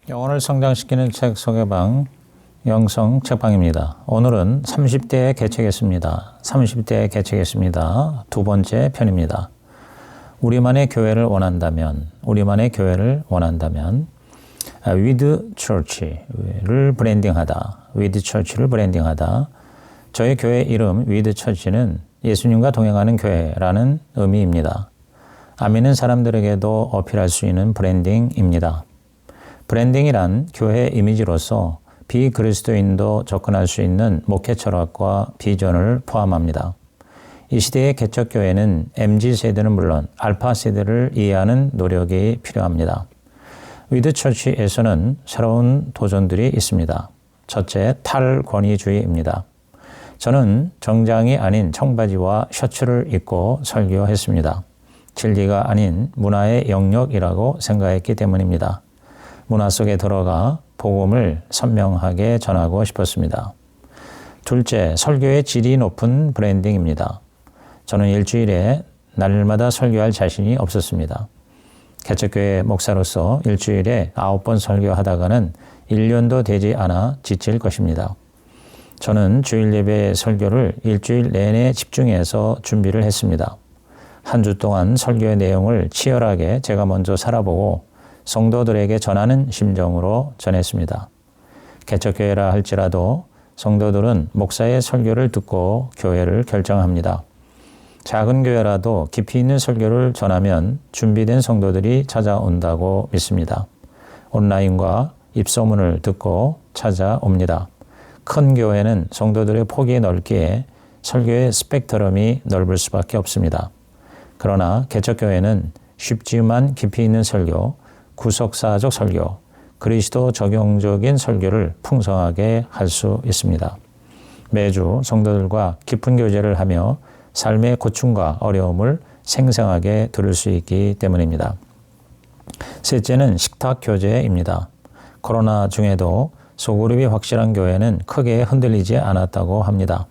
영혼을 성장시키는 책 소개방 영성 책방입니다. 오늘은 30대에 개책했습니다. 30대에 개책했습니다. 두 번째 편입니다. 우리만의 교회를 원한다면 with church를 브랜딩하다. with church를 브랜딩하다. 저희 교회 이름 with church는 예수님과 동행하는 교회라는 의미입니다. 안 믿는 사람들에게도 어필할 수 있는 브랜딩입니다. 브랜딩이란 교회 이미지로서 비그리스도인도 접근할 수 있는 목회 철학과 비전을 포함합니다. 이 시대의 개척교회는 MZ세대는 물론 알파세대를 이해하는 노력이 필요합니다. 위드 처치에서는 새로운 도전들이 있습니다. 첫째, 탈권위주의입니다. 저는 정장이 아닌 청바지와 셔츠를 입고 설교했습니다. 진리가 아닌 문화의 영역이라고 생각했기 때문입니다. 문화 속에 들어가 복음을 선명하게 전하고 싶었습니다. 둘째, 설교의 질이 높은 브랜딩입니다. 저는 일주일에 날마다 설교할 자신이 없었습니다. 개척교회 목사로서 일주일에 9번 설교하다가는 1년도 되지 않아 지칠 것입니다. 저는 주일 예배 설교를 일주일 내내 집중해서 준비를 했습니다. 한 주 동안 설교의 내용을 치열하게 제가 먼저 살아보고 성도들에게 전하는 심정으로 전했습니다. 개척교회라 할지라도 성도들은 목사의 설교를 듣고 교회를 결정합니다. 작은 교회라도 깊이 있는 설교를 전하면 준비된 성도들이 찾아온다고 믿습니다. 온라인과 입소문을 듣고 찾아옵니다. 큰 교회는 성도들의 폭이 넓기에 설교의 스펙트럼이 넓을 수밖에 없습니다. 그러나 개척교회는 쉽지만 깊이 있는 설교, 구속사적 설교, 그리스도 적용적인 설교를 풍성하게 할 수 있습니다. 매주 성도들과 깊은 교제를 하며 삶의 고충과 어려움을 생생하게 들을 수 있기 때문입니다. 셋째는 식탁 교제입니다. 코로나 중에도 소그룹이 확실한 교회는 크게 흔들리지 않았다고 합니다.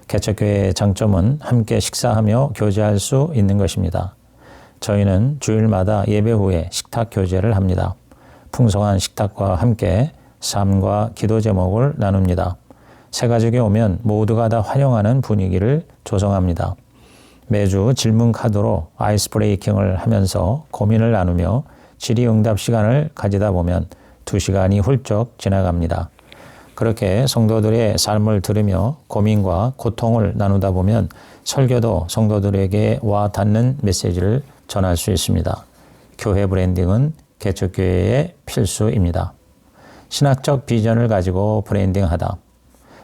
개척교회의 장점은 함께 식사하며 교제할 수 있는 것입니다. 저희는 주일마다 예배 후에 식탁 교제를 합니다. 풍성한 식탁과 함께 삶과 기도 제목을 나눕니다. 새 가족이 오면 모두가 다 환영하는 분위기를 조성합니다. 매주 질문 카드로 아이스 브레이킹을 하면서 고민을 나누며 질의응답 시간을 가지다 보면 2시간이 훌쩍 지나갑니다. 그렇게 성도들의 삶을 들으며 고민과 고통을 나누다 보면 설교도 성도들에게 와 닿는 메시지를 전할 수 있습니다. 교회 브랜딩은 개척교회의 필수입니다. 신학적 비전을 가지고 브랜딩하다.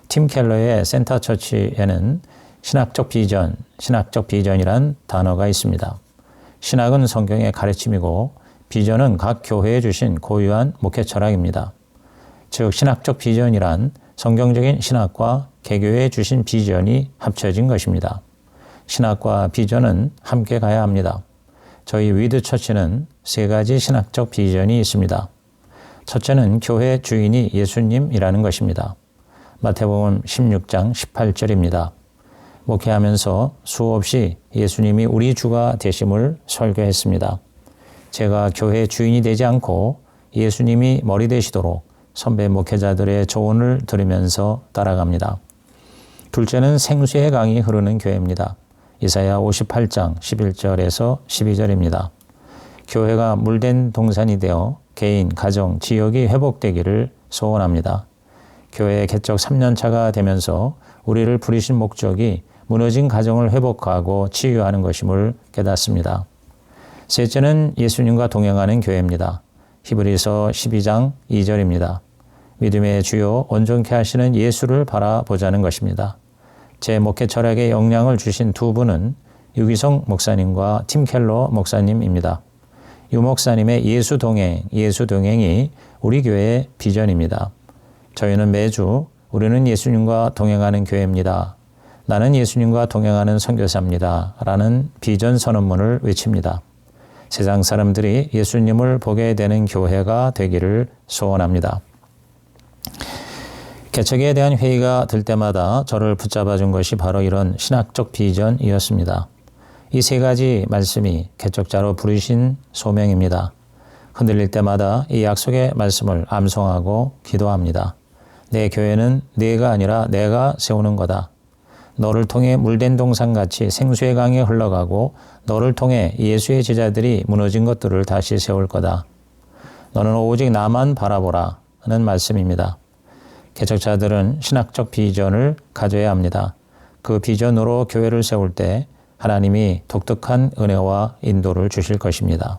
팀 켈러의 센터처치에는 신학적 비전이란 단어가 있습니다. 신학은 성경의 가르침이고 비전은 각 교회에 주신 고유한 목회 철학입니다. 즉 신학적 비전이란 성경적인 신학과 개교에 주신 비전이 합쳐진 것입니다. 신학과 비전은 함께 가야 합니다. 저희 위드 처치는 3가지 신학적 비전이 있습니다. 첫째는 교회 주인이 예수님이라는 것입니다. 마태복음 16장 18절입니다. 목회하면서 수없이 예수님이 우리 주가 되심을 설교했습니다. 제가 교회 주인이 되지 않고 예수님이 머리 되시도록 선배 목회자들의 조언을 들으면서 따라갑니다. 둘째는 생수의 강이 흐르는 교회입니다. 이사야 58장 11절에서 12절입니다. 교회가 물된 동산이 되어 개인, 가정, 지역이 회복되기를 소원합니다. 교회 개척 3년차가 되면서 우리를 부르신 목적이 무너진 가정을 회복하고 치유하는 것임을 깨닫습니다. 셋째는 예수님과 동행하는 교회입니다. 히브리서 12장 2절입니다. 믿음의 주요 온전케 하시는 예수를 바라보자는 것입니다. 제 목회 철학에 영향을 주신 두 분은 유기성 목사님과 팀 켈러 목사님입니다. 유 목사님의 예수 동행이 우리 교회의 비전입니다. 저희는 매주 우리는 예수님과 동행하는 교회입니다. 나는 예수님과 동행하는 선교사입니다. 라는 비전 선언문을 외칩니다. 세상 사람들이 예수님을 보게 되는 교회가 되기를 소원합니다. 개척에 대한 회의가 들 때마다 저를 붙잡아 준 것이 바로 이런 신학적 비전이었습니다. 이 3가지 말씀이 개척자로 부르신 소명입니다. 흔들릴 때마다 이 약속의 말씀을 암송하고 기도합니다. 내 교회는 네가 아니라 내가 세우는 거다. 너를 통해 물된 동산같이 생수의 강이 흘러가고 너를 통해 예수의 제자들이 무너진 것들을 다시 세울 거다. 너는 오직 나만 바라보라 하는 말씀입니다. 개척자들은 신학적 비전을 가져야 합니다. 그 비전으로 교회를 세울 때 하나님이 독특한 은혜와 인도를 주실 것입니다.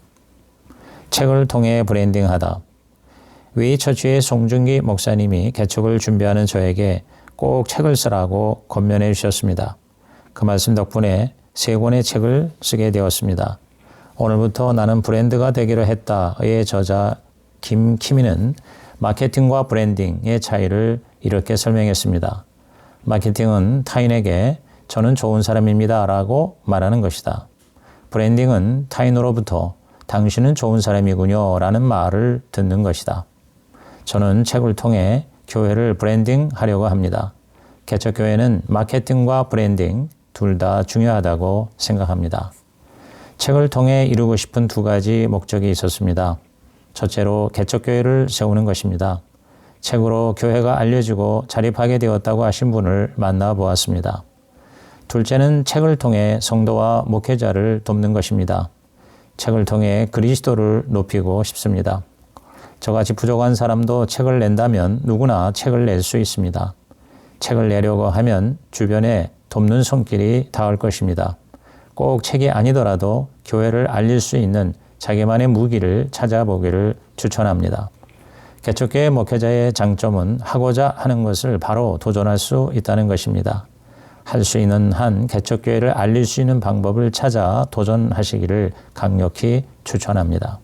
책을 통해 브랜딩하다. 웨이처치의 송중기 목사님이 개척을 준비하는 저에게 꼭 책을 쓰라고 권면해 주셨습니다. 그 말씀 덕분에 3권의 책을 쓰게 되었습니다. 오늘부터 나는 브랜드가 되기로 했다의 저자 김키미는 마케팅과 브랜딩의 차이를 이렇게 설명했습니다. 마케팅은 타인에게 저는 좋은 사람입니다 라고 말하는 것이다. 브랜딩은 타인으로부터 당신은 좋은 사람이군요 라는 말을 듣는 것이다. 저는 책을 통해 교회를 브랜딩 하려고 합니다. 개척교회는 마케팅과 브랜딩 둘 다 중요하다고 생각합니다. 책을 통해 이루고 싶은 2가지 목적이 있었습니다. 첫째로 개척교회를 세우는 것입니다. 책으로 교회가 알려지고 자립하게 되었다고 하신 분을 만나보았습니다. 둘째는 책을 통해 성도와 목회자를 돕는 것입니다. 책을 통해 그리스도를 높이고 싶습니다. 저같이 부족한 사람도 책을 낸다면 누구나 책을 낼 수 있습니다. 책을 내려고 하면 주변에 돕는 손길이 닿을 것입니다. 꼭 책이 아니더라도 교회를 알릴 수 있는 자기만의 무기를 찾아보기를 추천합니다. 개척교회 목회자의 장점은 하고자 하는 것을 바로 도전할 수 있다는 것입니다. 할 수 있는 한 개척교회를 알릴 수 있는 방법을 찾아 도전하시기를 강력히 추천합니다.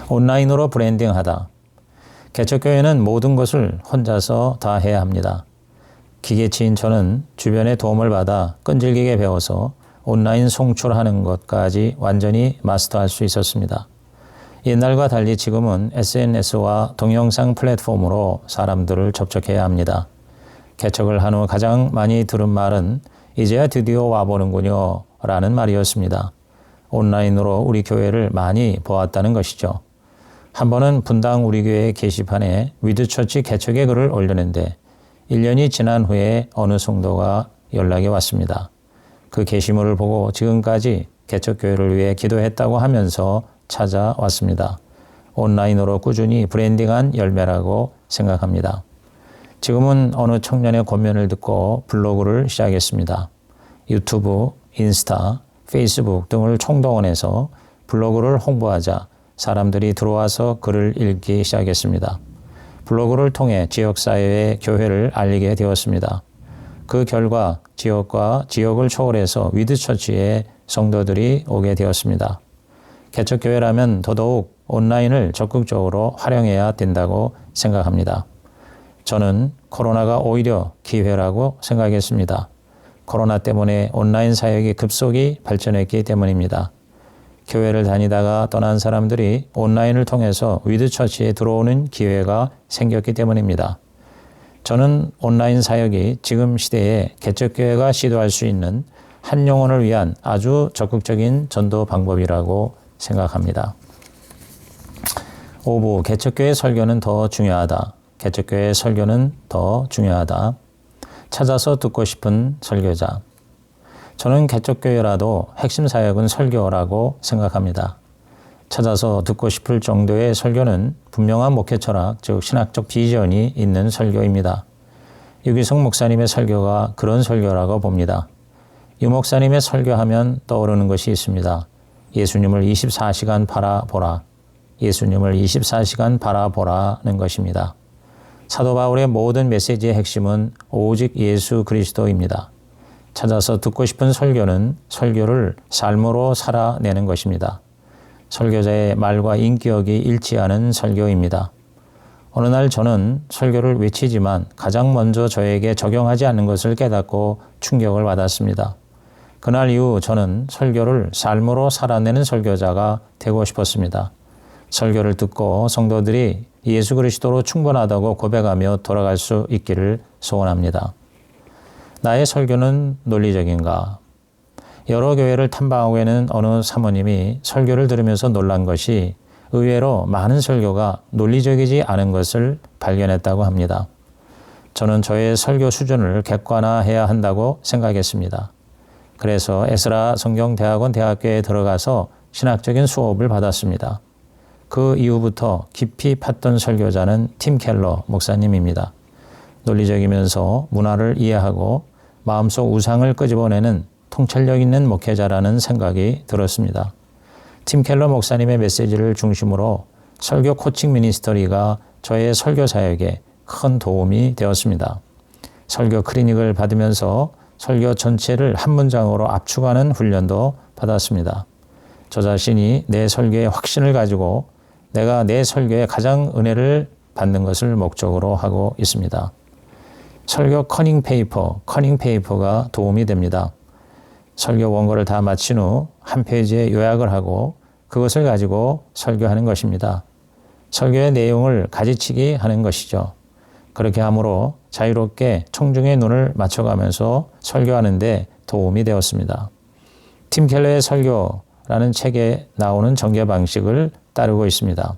온라인으로 브랜딩하다. 개척교회는 모든 것을 혼자서 다 해야 합니다. 기계치인 저는 주변의 도움을 받아 끈질기게 배워서 온라인 송출하는 것까지 완전히 마스터할 수 있었습니다. 옛날과 달리 지금은 SNS와 동영상 플랫폼으로 사람들을 접촉해야 합니다. 개척을 한 후 가장 많이 들은 말은 이제야 드디어 와보는군요 라는 말이었습니다. 온라인으로 우리 교회를 많이 보았다는 것이죠. 한 번은 분당 우리 교회 게시판에 위드처치 개척의 글을 올렸는데 1년이 지난 후에 어느 성도가 연락이 왔습니다. 그 게시물을 보고 지금까지 개척교회를 위해 기도했다고 하면서 찾아왔습니다. 온라인으로 꾸준히 브랜딩한 열매라고 생각합니다. 지금은 어느 청년의 권면을 듣고 블로그를 시작했습니다. 유튜브, 인스타, 페이스북 등을 총동원해서 블로그를 홍보하자 사람들이 들어와서 글을 읽기 시작했습니다. 블로그를 통해 지역사회의 교회를 알리게 되었습니다. 그 결과 지역과 지역을 초월해서 위드처치에 성도들이 오게 되었습니다. 개척교회라면 더더욱 온라인을 적극적으로 활용해야 된다고 생각합니다. 저는 코로나가 오히려 기회라고 생각했습니다. 코로나 때문에 온라인 사역이 급속히 발전했기 때문입니다. 교회를 다니다가 떠난 사람들이 온라인을 통해서 위드처치에 들어오는 기회가 생겼기 때문입니다. 저는 온라인 사역이 지금 시대에 개척교회가 시도할 수 있는 한 영혼을 위한 아주 적극적인 전도 방법이라고 생각합니다. 5부 개척교회 설교는 더 중요하다. 개척교회 설교는 더 중요하다. 찾아서 듣고 싶은 설교자. 저는 개척교회라도 핵심 사역은 설교라고 생각합니다. 찾아서 듣고 싶을 정도의 설교는 분명한 목회 철학, 즉 신학적 비전이 있는 설교입니다. 유기성 목사님의 설교가 그런 설교라고 봅니다. 유 목사님의 설교하면 떠오르는 것이 있습니다. 예수님을 24시간 바라보라. 예수님을 24시간 바라보라는 것입니다. 사도 바울의 모든 메시지의 핵심은 오직 예수 그리스도입니다. 찾아서 듣고 싶은 설교는 설교를 삶으로 살아내는 것입니다. 설교자의 말과 인격이 일치하는 설교입니다. 어느 날 저는 설교를 외치지만 가장 먼저 저에게 적용하지 않는 것을 깨닫고 충격을 받았습니다. 그날 이후 저는 설교를 삶으로 살아내는 설교자가 되고 싶었습니다. 설교를 듣고 성도들이 예수 그리스도로 충분하다고 고백하며 돌아갈 수 있기를 소원합니다. 나의 설교는 논리적인가? 여러 교회를 탐방하고 있는 어느 사모님이 설교를 들으면서 놀란 것이 의외로 많은 설교가 논리적이지 않은 것을 발견했다고 합니다. 저는 저의 설교 수준을 객관화해야 한다고 생각했습니다. 그래서 에스라 성경대학원 대학교에 들어가서 신학적인 수업을 받았습니다. 그 이후부터 깊이 팠던 설교자는 팀 켈러 목사님입니다. 논리적이면서 문화를 이해하고 마음속 우상을 끄집어내는 통찰력 있는 목회자라는 생각이 들었습니다. 팀 켈러 목사님의 메시지를 중심으로 설교 코칭 미니스터리가 저의 설교 사역에 큰 도움이 되었습니다. 설교 클리닉을 받으면서 설교 전체를 한 문장으로 압축하는 훈련도 받았습니다. 저 자신이 내 설교에 확신을 가지고 내가 내 설교에 가장 은혜를 받는 것을 목적으로 하고 있습니다. 설교 커닝 페이퍼가 도움이 됩니다. 설교 원고를 다 마친 후 한 페이지에 요약을 하고 그것을 가지고 설교하는 것입니다. 설교의 내용을 가지치기 하는 것이죠. 그렇게 함으로 자유롭게 청중의 눈을 맞춰가면서 설교하는 데 도움이 되었습니다. 팀 켈러의 설교라는 책에 나오는 전개 방식을 따르고 있습니다.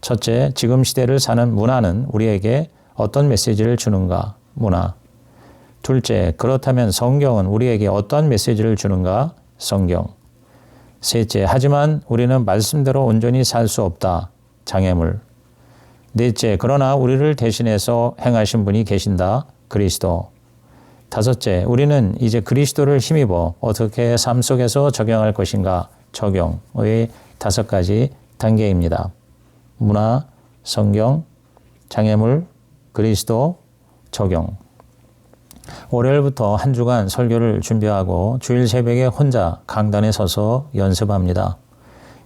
첫째, 지금 시대를 사는 문화는 우리에게 어떤 메시지를 주는가? 문화. 둘째, 그렇다면 성경은 우리에게 어떠한 메시지를 주는가? 성경. 셋째, 하지만 우리는 말씀대로 온전히 살 수 없다. 장애물. 넷째, 그러나 우리를 대신해서 행하신 분이 계신다. 그리스도. 다섯째, 우리는 이제 그리스도를 힘입어 어떻게 삶 속에서 적용할 것인가? 적용의 5가지 단계입니다. 문화, 성경, 장애물, 그리스도, 적용. 월요일부터 한 주간 설교를 준비하고 주일 새벽에 혼자 강단에 서서 연습합니다.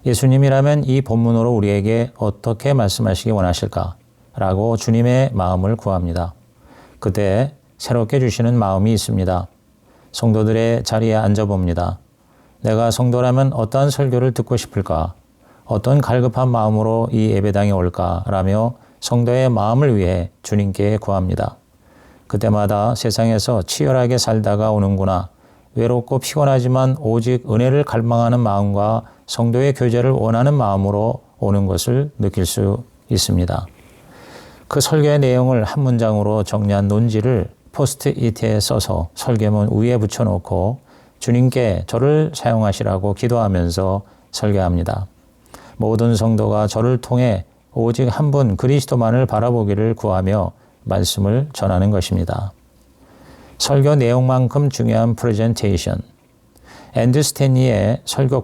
예수님이라면 이 본문으로 우리에게 어떻게 말씀하시기 원하실까? 라고 주님의 마음을 구합니다. 그때 새롭게 주시는 마음이 있습니다. 성도들의 자리에 앉아봅니다. 내가 성도라면 어떠한 설교를 듣고 싶을까? 어떤 갈급한 마음으로 이 예배당에 올까? 라며 성도의 마음을 위해 주님께 구합니다. 그때마다 세상에서 치열하게 살다가 오는구나. 외롭고 피곤하지만 오직 은혜를 갈망하는 마음과 성도의 교제를 원하는 마음으로 오는 것을 느낄 수 있습니다. 그 설교의 내용을 한 문장으로 정리한 논지를 포스트잇에 써서 설교문 위에 붙여놓고 주님께 저를 사용하시라고 기도하면서 설교합니다. 모든 성도가 저를 통해 오직 한 분 그리스도만을 바라보기를 구하며 말씀을 전하는 것입니다. 설교 내용만큼 중요한 프레젠테이션. 앤드 스탠리의 설교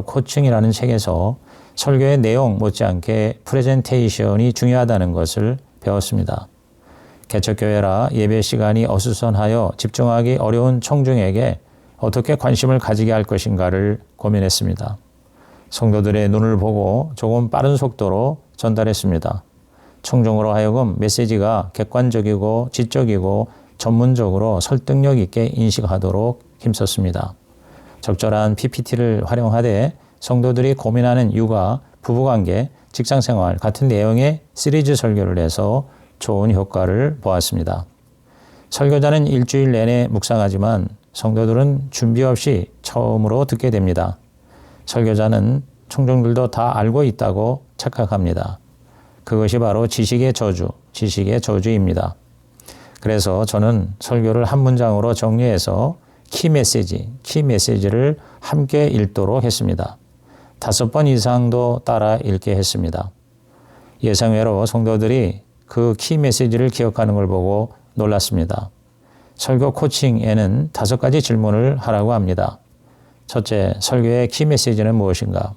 코칭이라는 책에서 설교의 내용 못지않게 프레젠테이션이 중요하다는 것을 배웠습니다. 개척교회라 예배 시간이 어수선하여 집중하기 어려운 청중에게 어떻게 관심을 가지게 할 것인가를 고민했습니다. 성도들의 눈을 보고 조금 빠른 속도로 전달했습니다. 청중으로 하여금 메시지가 객관적이고 지적이고 전문적으로 설득력 있게 인식하도록 힘썼습니다. 적절한 PPT를 활용하되 성도들이 고민하는 육아, 부부관계, 직장생활 같은 내용의 시리즈 설교를 해서 좋은 효과를 보았습니다. 설교자는 일주일 내내 묵상하지만 성도들은 준비 없이 처음으로 듣게 됩니다. 설교자는 청중들도 다 알고 있다고 착각합니다. 그것이 바로 지식의 저주입니다. 그래서 저는 설교를 한 문장으로 정리해서 키 메시지를 함께 읽도록 했습니다. 5번 이상도 따라 읽게 했습니다. 예상외로 성도들이 그 키 메시지를 기억하는 걸 보고 놀랐습니다. 설교 코칭에는 5가지 질문을 하라고 합니다. 첫째, 설교의 키 메시지는 무엇인가?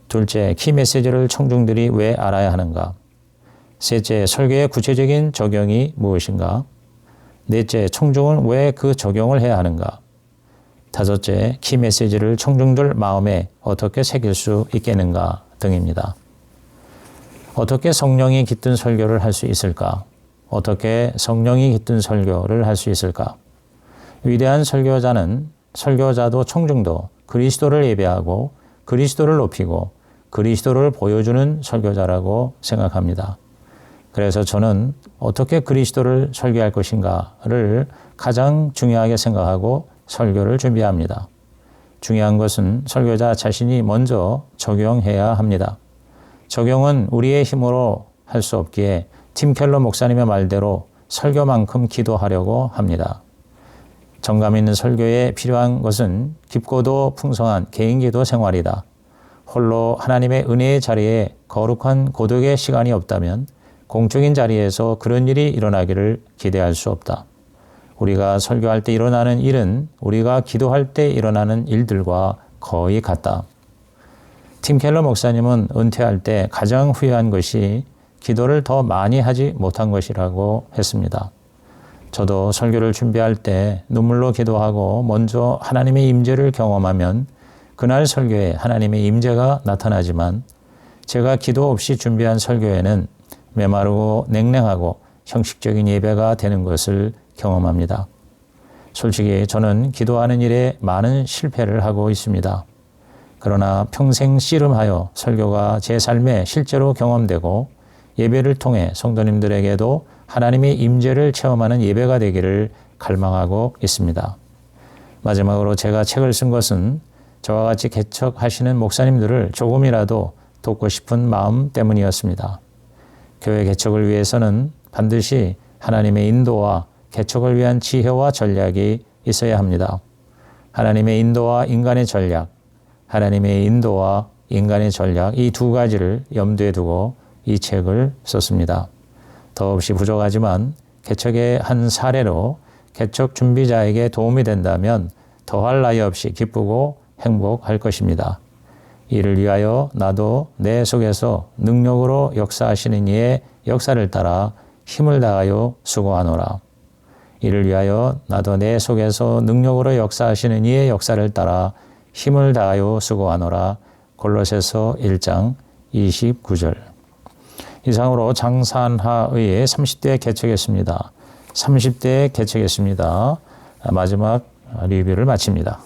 둘째, 키 메시지를 청중들이 왜 알아야 하는가? 셋째, 설교의 구체적인 적용이 무엇인가? 넷째, 청중은 왜 그 적용을 해야 하는가? 다섯째, 키 메시지를 청중들 마음에 어떻게 새길 수 있겠는가 등입니다. 어떻게 성령이 깃든 설교를 할 수 있을까? 어떻게 성령이 깃든 설교를 할 수 있을까? 위대한 설교자도 청중도 그리스도를 예배하고 그리스도를 높이고 그리스도를 보여주는 설교자라고 생각합니다. 그래서 저는 어떻게 그리스도를 설교할 것인가를 가장 중요하게 생각하고 설교를 준비합니다. 중요한 것은 설교자 자신이 먼저 적용해야 합니다. 적용은 우리의 힘으로 할 수 없기에 팀 켈러 목사님의 말대로 설교만큼 기도하려고 합니다. 정감 있는 설교에 필요한 것은 깊고도 풍성한 개인기도 생활이다. 홀로 하나님의 은혜의 자리에 거룩한 고독의 시간이 없다면 공적인 자리에서 그런 일이 일어나기를 기대할 수 없다. 우리가 설교할 때 일어나는 일은 우리가 기도할 때 일어나는 일들과 거의 같다. 팀 켈러 목사님은 은퇴할 때 가장 후회한 것이 기도를 더 많이 하지 못한 것이라고 했습니다. 저도 설교를 준비할 때 눈물로 기도하고 먼저 하나님의 임재를 경험하면 그날 설교에 하나님의 임재가 나타나지만 제가 기도 없이 준비한 설교에는 메마르고 냉랭하고 형식적인 예배가 되는 것을 경험합니다. 솔직히 저는 기도하는 일에 많은 실패를 하고 있습니다. 그러나 평생 씨름하여 설교가 제 삶에 실제로 경험되고 예배를 통해 성도님들에게도 하나님의 임재를 체험하는 예배가 되기를 갈망하고 있습니다. 마지막으로 제가 책을 쓴 것은 저와 같이 개척하시는 목사님들을 조금이라도 돕고 싶은 마음 때문이었습니다. 교회 개척을 위해서는 반드시 하나님의 인도와 개척을 위한 지혜와 전략이 있어야 합니다. 하나님의 인도와 인간의 전략, 하나님의 인도와 인간의 전략, 이 두 가지를 염두에 두고 이 책을 썼습니다. 더없이 부족하지만 개척의 한 사례로 개척 준비자에게 도움이 된다면 더할 나위 없이 기쁘고 행복할 것입니다. 이를 위하여 나도 내 속에서 능력으로 역사하시는 이의 역사를 따라 힘을 다하여 수고하노라. 이를 위하여 나도 내 속에서 능력으로 역사하시는 이의 역사를 따라 힘을 다하여 수고하노라. 골로새서 1장 29절. 이상으로 장산하의 30대 개척했습니다. 30대 개척했습니다. 마지막 리뷰를 마칩니다.